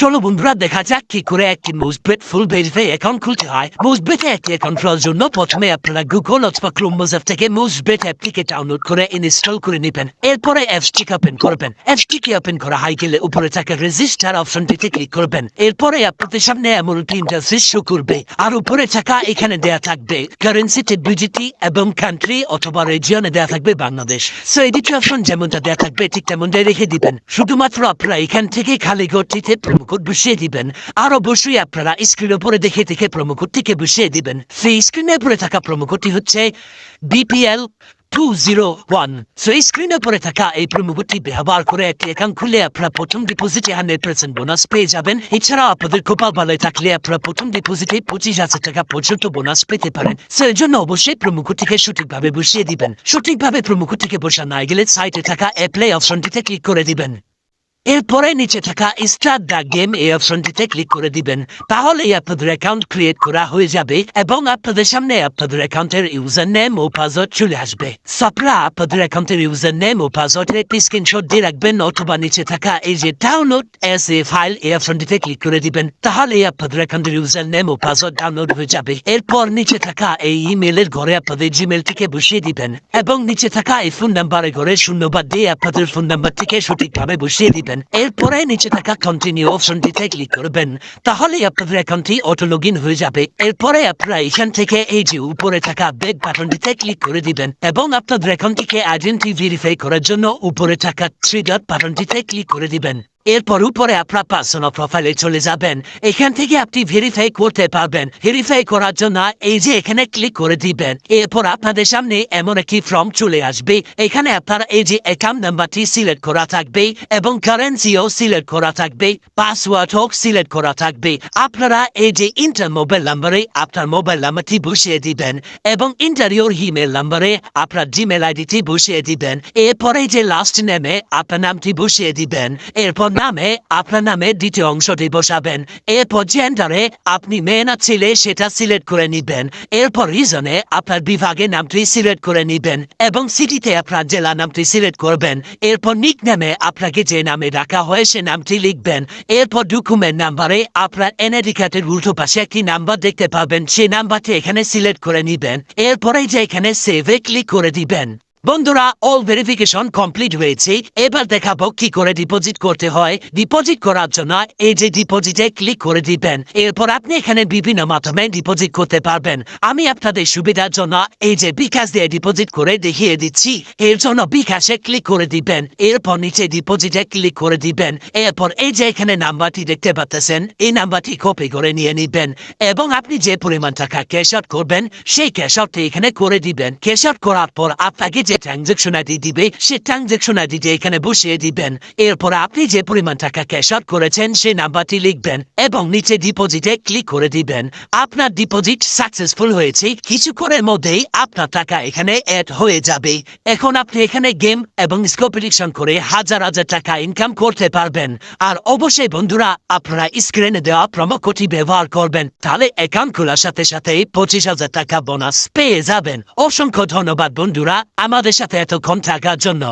চলো বন্ধুরা দেখা যাক কি করে একটি মোজবেট ফুল ভেরিফাই অ্যাকাউন্ট খুলতে হয়। মোজবেটে একটি অ্যাকাউন্ট খোলার জন্য প্রথমে আপনারা গুগল অথবা ক্রোম ব্রাউজার থেকে মোজবেট অ্যাপটিকে ডাউনলোড করে ইনস্টল করে নেবেন। এরপরে অ্যাপসটিকে ওপেন করবেন। অ্যাপসটিকে ওপেন করা হয়ে গেলে উপরে থাকা রেজিস্টার অপশনটিতে ক্লিক করবেন। এরপরে আপনাদের সামনে এমন একটি ইন্টারফেস শো করবে, আর উপরে থাকা এখানে দেয়া থাকবে কারেন্সিতে বিজিটি এবং কান্ট্রি অথবা রিজিয়নে দেয়া থাকবে বাংলাদেশ। সো এই দুটি অপশন যেমনটা দেয়া থাকবে ঠিক তেমনটাই রেখে দিবেন। শুধুমাত্র আপনারা এখান থেকে খালি ঘরটিতে প্রোমোকোড বসিয়ে দিবেন, আর অবশ্যই আপনারা স্ক্রিনের উপরে দেখে দেখে প্রোমোকোডটিকে বসিয়ে দিবেন। সেই স্ক্রিনের উপরে থাকা প্রোমোকোডটি হচ্ছে BPL 201। সো এই স্ক্রিনের উপরে থাকা এই প্রোমোকোডটি ব্যবহার করে একটি অ্যাকাউন্ট খুলে আপনারা প্রথম ডিপোজিটে 100% বোনাস পেয়ে যাবেন। এছাড়াও আপনাদের কপাল ভালো থাকলে আপনারা প্রথম ডিপোজিটে 25,000 টাকা পর্যন্ত বোনাস পেতে পারেন। সো এর জন্য অবশ্যই প্রোমোকোডটিকে সঠিকভাবে বসিয়ে দিবেন। সঠিকভাবে প্রোমোকোডটিকে বসানো না গেলে সাইটে থাকা অ্যাপ্লাই অপশনটিতে ক্লিক করে দিবেন। এরপরে নিচে থাকা স্টার্ট দ্য গেম এই অপশনটিতে ক্লিক করে দিবেন। তাহলেই আপনাদের অ্যাকাউন্ট ক্রিয়েট করা হয়ে যাবে এবং আপনাদের সামনে আপনাদের অ্যাকাউন্টের ইউজার নেম ও পাসওয়ার্ড চলে আসবে। আপনারা আপনাদের অ্যাকাউন্টের ইউজার নেম ও পাসওয়ার্ডের একটি স্ক্রিনশট দিয়ে রাখবেন, অথবা নিচে থাকা এই যে ডাউনলোড এস এ ফাইল এই অপশনটিতে ক্লিক করে দিবেন। তাহলেই আপনাদের অ্যাকাউন্টের ইউজার নেম ও পাসওয়ার্ড ডাউনলোড হয়ে যাবে। এরপর নিচে থাকা এই ইমেলের ঘরে আপনাদের জিমেলটিকে বসিয়ে দিবেন এবং নিচে থাকা এই ফোন নাম্বারের ঘরে শূন্যবাদ দিয়ে আপনাদের ফোন নাম্বারটিকে সঠিকভাবে বসিয়ে দিবেন। এরপরে নিচে থাকা কন্টিনিউ অপশনটিতে ক্লিক করবেন। তাহলে আপনাদের অ্যাকাউন্টটি অটো লগ ইন হয়ে যাবে। এরপরে আপনারা এখান থেকে এই যে উপরে থাকা ব্যাক বাটনটিতে ক্লিক করে দিবেন এবং আপনাদের অ্যাকাউন্টটিকে আইডেন্টি ভেরিফাই করার জন্য উপরে থাকা 3 ডট বাটনটিতে ক্লিক করে দিবেন। এরপর উপরে আপনার পার্সোনাল প্রোফাইলে চলে যাবেন। এখান থেকে আপনি ভেরিফাই করতে পারবেন। ভেরিফাই করার জন্য এই যে এখানে ক্লিক করে দিবেন। এরপর আপনাদের সামনে এমন একটি ফর্ম চলে আসবে। এখানে আপনার এই যে অ্যাকাউন্ট নাম্বারটি সিলেক্ট করা থাকবে এবং কারেন্সিও সিলেক্ট করা থাকবে, পাসওয়ার্ড হোক সিলেক্ট করা থাকবে। আপনারা এই যে ইন্টার মোবাইল নাম্বারে আপনার মোবাইল নাম্বারটি বসিয়ে দিবেন এবং ইন্টারিয়র ইমেল নাম্বারে আপনার জিমেল আইডিটি বসিয়ে দিবেন। এরপরে যে লাস্ট নেমে আপনার নামটি বসিয়ে দিবেন। এরপর নামে আপনার নামে দ্বিতীয় অংশটি বসাবেন। এরপর জেন্ডারে আপনি মেয়ে না ছেলে সেটা সিলেক্ট করে নিবেন। এরপর রিজনে আপনার বিভাগের নামটি সিলেক্ট করে নিবেন এবং সিটিতে আপনার জেলা নামটি সিলেক্ট করবেন। এরপর নিক নামে আপনাকে যে নামে ডাকা হয় সে নামটি লিখবেন। এরপর ডকুমেন্ট নাম্বারে আপনার এনআইডি কার্ডের উল্টো পাশে একটি নাম্বার দেখতে পাবেন, সেই নাম্বারটি এখানে সিলেক্ট করে নিবেন। এরপরে যে এখানে সেভে ক্লিক করে দিবেন। বন্ধুরা, অল ভেরিফিকেশন কমপ্লিট হয়েছে। এবার দেখাবো কি করে ডিপোজিট করতে হয়। ডিপোজিট করার জন্য এই যে ডিপোজিটে ক্লিক করে দিবেন। এরপর আপনি এখানে বিভিন্ন মাধ্যমে ডিপোজিট করতে পারবেন। আমি আপনাদের সুবিধার জন্য এই যে বিকাশ দিয়ে ডিপোজিট করে দেখিয়ে দিচ্ছি। এর জন্য বিকাশে ক্লিক করে দিবেন। এরপর নিচে ডিপোজিটে ক্লিক করে দিবেন। এরপর এই যে এখানে নাম্বারটি দেখতে পাচ্ছেন, এই নাম্বারটি কপি করে নিয়ে নিবেন এবং আপনি যে পরিমাণ টাকা ক্যাশ আউট করবেন সেই ক্যাশ আউটটি এখানে করে দিবেন। ক্যাশ আউট করার পর আপনাকে যে ট্রানজাকশন আইডি দিবে সেই ট্রানজাকশন আইডিটি এখানে বসিয়ে দিবেন। এরপর আপনি যে পরিমাণ টাকা ক্যাশ আউট করেছেন সেই নাম্বারটি লিখবেন এবং নিচে ডিপোজিটে ক্লিক করে দিবেন। আপনার ডিপোজিট সাকসেসফুল হয়েছে। কিছুক্ষণের মধ্যেই আপনার টাকা এখানে অ্যাড হয়ে যাবে। এখন আপনি এখানে গেম এবং কম্পিটিশন করে হাজার হাজার টাকা ইনকাম করতে পারবেন। আর অবশ্যই বন্ধুরা, আপনারা স্ক্রিনে দেওয়া প্রোমো কোডটি ব্যবহার করবেন, তাহলে অ্যাকাউন্ট খোলার সাথে সাথে 25,000 টাকা বোনাস পেয়ে যাবেন। অসংখ্য ধন্যবাদ বন্ধুরা আমাদের সাথে এতক্ষণ থাকার জন্য।